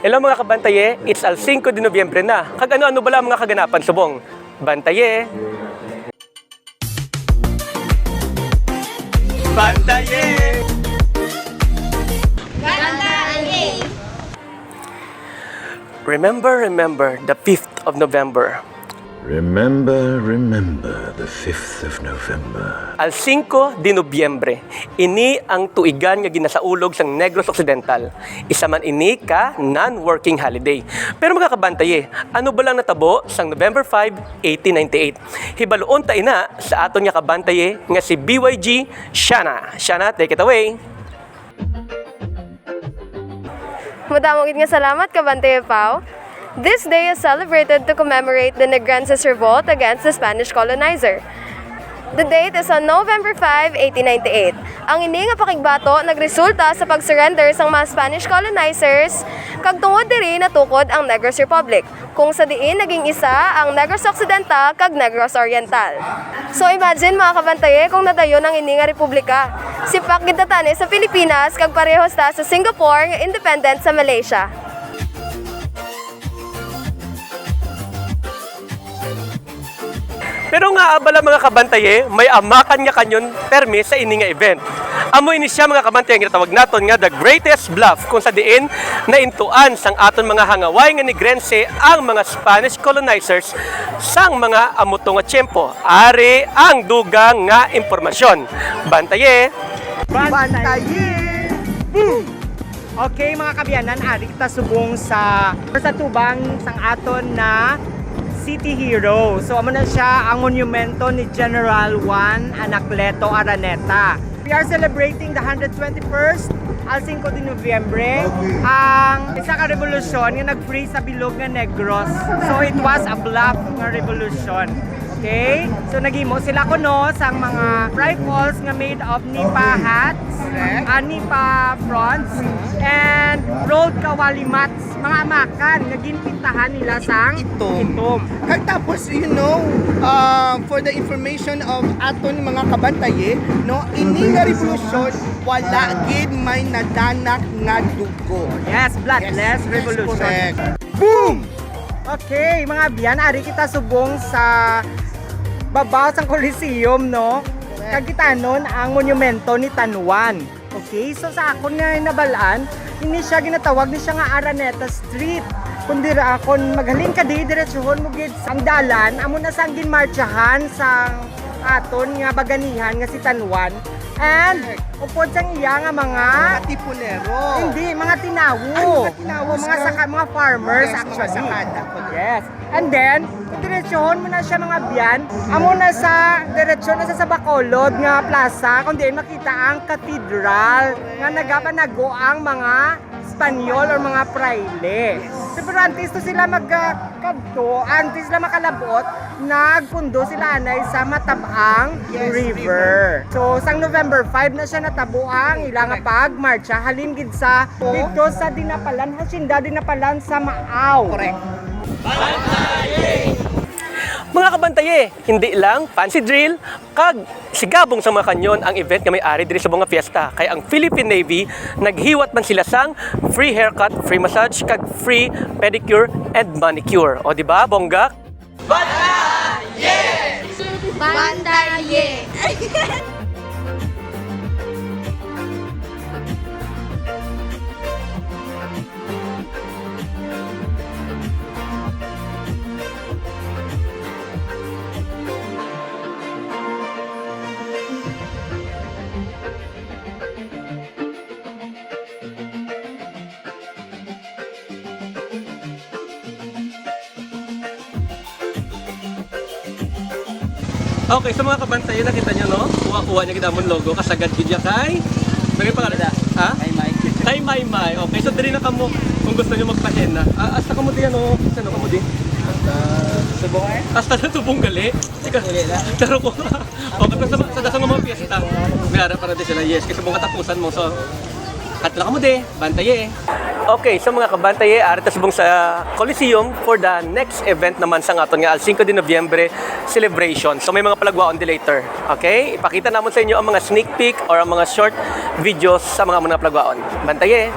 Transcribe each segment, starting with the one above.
Hello mga kabantaye, it's al 5 de Nobyembre na. Kag ano-ano bala ang mga kaganapan subong? Bantaye! Bantaye! Bantaye! Remember the 5th of November. Remember the 5th of November. Al 5 de Nobyembre, ini ang tuigan nga ginasaulog sang Negros Occidental. Isa man ini ka non-working holiday. Pero mga kabantaye, ano ba lang natabo sang November 5, 1898? Hibaluon ta ina sa aton nga kabantaye nga si BYG Shana. Shana, take it away. Madamong nga salamat, Kabantaye Pao. This day is celebrated to commemorate the Negrenses revolt against the Spanish colonizer. The date is on November 5, 1898. Ang ini nga pakigbato nagresulta sa pag-surrender sang mga Spanish colonizers kag tungod diri natukod ang Negros Republic, kung sa diin naging isa ang Negros Occidental kag Negros Oriental. So imagine mga kabantaye kung nadayon ang ini nga republika. Sipak gid tani sa Pilipinas kag parehos ta sa Singapore nga independent sa Malaysia. Pero nga abala mga kabantaye, may amakan nga kanyon permi sa ini nga event. Amo ini siya mga kabantaye nga tawag naton nga the greatest bluff, kung sa diin na intuan sang aton mga hangaway nga Negrense ang mga Spanish colonizers sang mga amuto nga tiyempo. Ari ang dugang nga impormasyon. Bantaye! Bantaye! Boom! Okay mga kabyanan, ari kita subong sa tubang sang aton na City Hero. So amo na siya ang monumento ni General Juan Anacleto Araneta. We are celebrating the 121st al 5 de Nobyembre, ang isa ka revolusyon nga nag-free sa bilog nga Negros. So it was a bluff nga revolution. Okay? So nagimo sila kuno sang mga rifles nga made of nipa hats, nipa fronts, and rolled kawali mats, mga amakan nga ginpintahan nila sang itom. Kag tapos, for the information of aton mga kabantaye, no, ini nga revolusyon wala gid may nadanak nga dugo. Yes, bloodless revolution. Correct. Boom! Okay, mga biyan, ari kita subong sa baba sang Coliseum, no? Kag kita nun ang monumento ni Tanuan. Okay, so sa akon nga nabalaan, ini siya ginatawag ni siya nga Araneta Street. Kundi ra akon maghalin ka di diretsohon mo gid sang dalan, amo na sang ginmartsahan sang aton nga baganihan nga si Tanuan. And upod sang iya nga mga Tipunero. hindi, mga tinawo. Mga farmers Yes, actually. mga sakada. Yes. And then, kung diretsyohon mo na siya mga biyan, amo na sa diretsyon na sa Bacolod nga plaza, kung diin makita ang katedral nga nagapanago ang mga Espanyol or mga praile. So, pero antes to sila magkadto, antes sila makalabot, nagpundo sila anay sa Matabang River. So, sang November 5 na siya natabuang ilang pagmarcha, halin gid sa dito sa Dinapalan, Hacienda Dinapalan sa Maaw. Correct. Mga kabantaye, hindi lang fancy drill, kag sigabong sa mga kanyon ang event nga may-ari diri sa mga fiesta. Kaya ang Philippine Navy, naghiwat man sila sang free haircut, free massage, kag free pedicure and manicure. O di ba, bongga? Bantaye! Okay, sa mga kabantaye, nakita nyo, no? Kuha-kuha niya kinamon logo, kasagad gid kay... Bagay pangalan? Ha? Kay Maymay. Okay, so dali na kamo kung gusto niyo magpahena. Hasta kamo di ano? Sino kamo di? Subong eh? Hasta na tubong gali. Pero ko. Okay, sa dasang mga piyesta. Mayara para di sila. Yes, kasi mga katapusan mo. So, katla kamo di. Bantaye. Okay, so mga kabantaye, arita subong sa Coliseum for the next event naman sa aton nga al 5 de Nobyembre celebration. So may mga palagwaon di later. Okay? Ipakita naman sa inyo ang mga sneak peek or ang mga short videos sa mga palagwaon. Bantaye!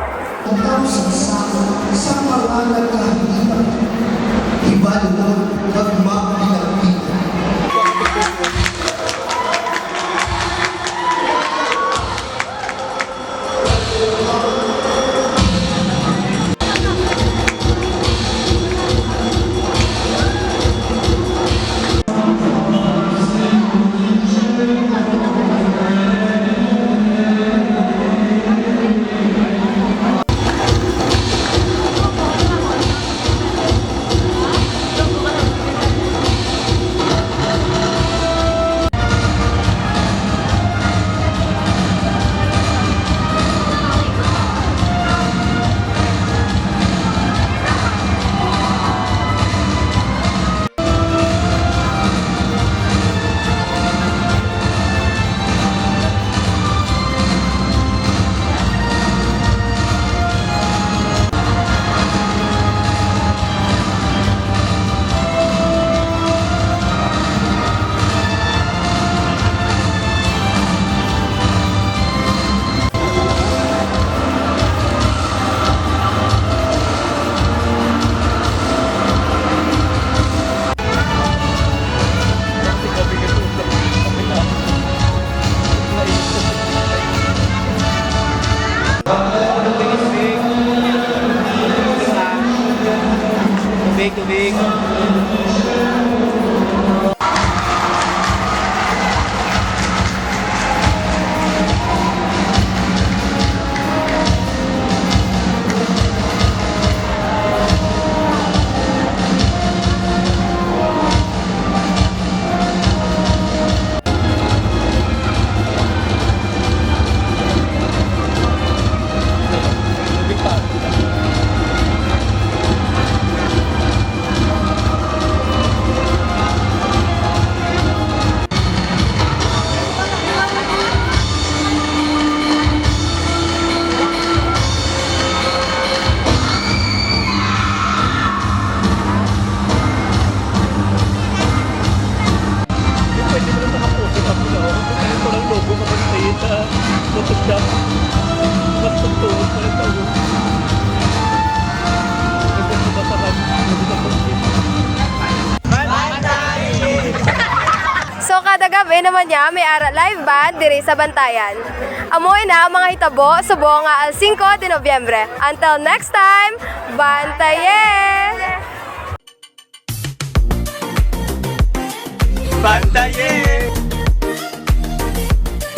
Tubig. So kada gabi naman niya may ara live band diri sa Bantayan. Amoy na ang mga hitabo subong nga al 5 de Nobyembre. Until next time, Bantaye! Bantaye!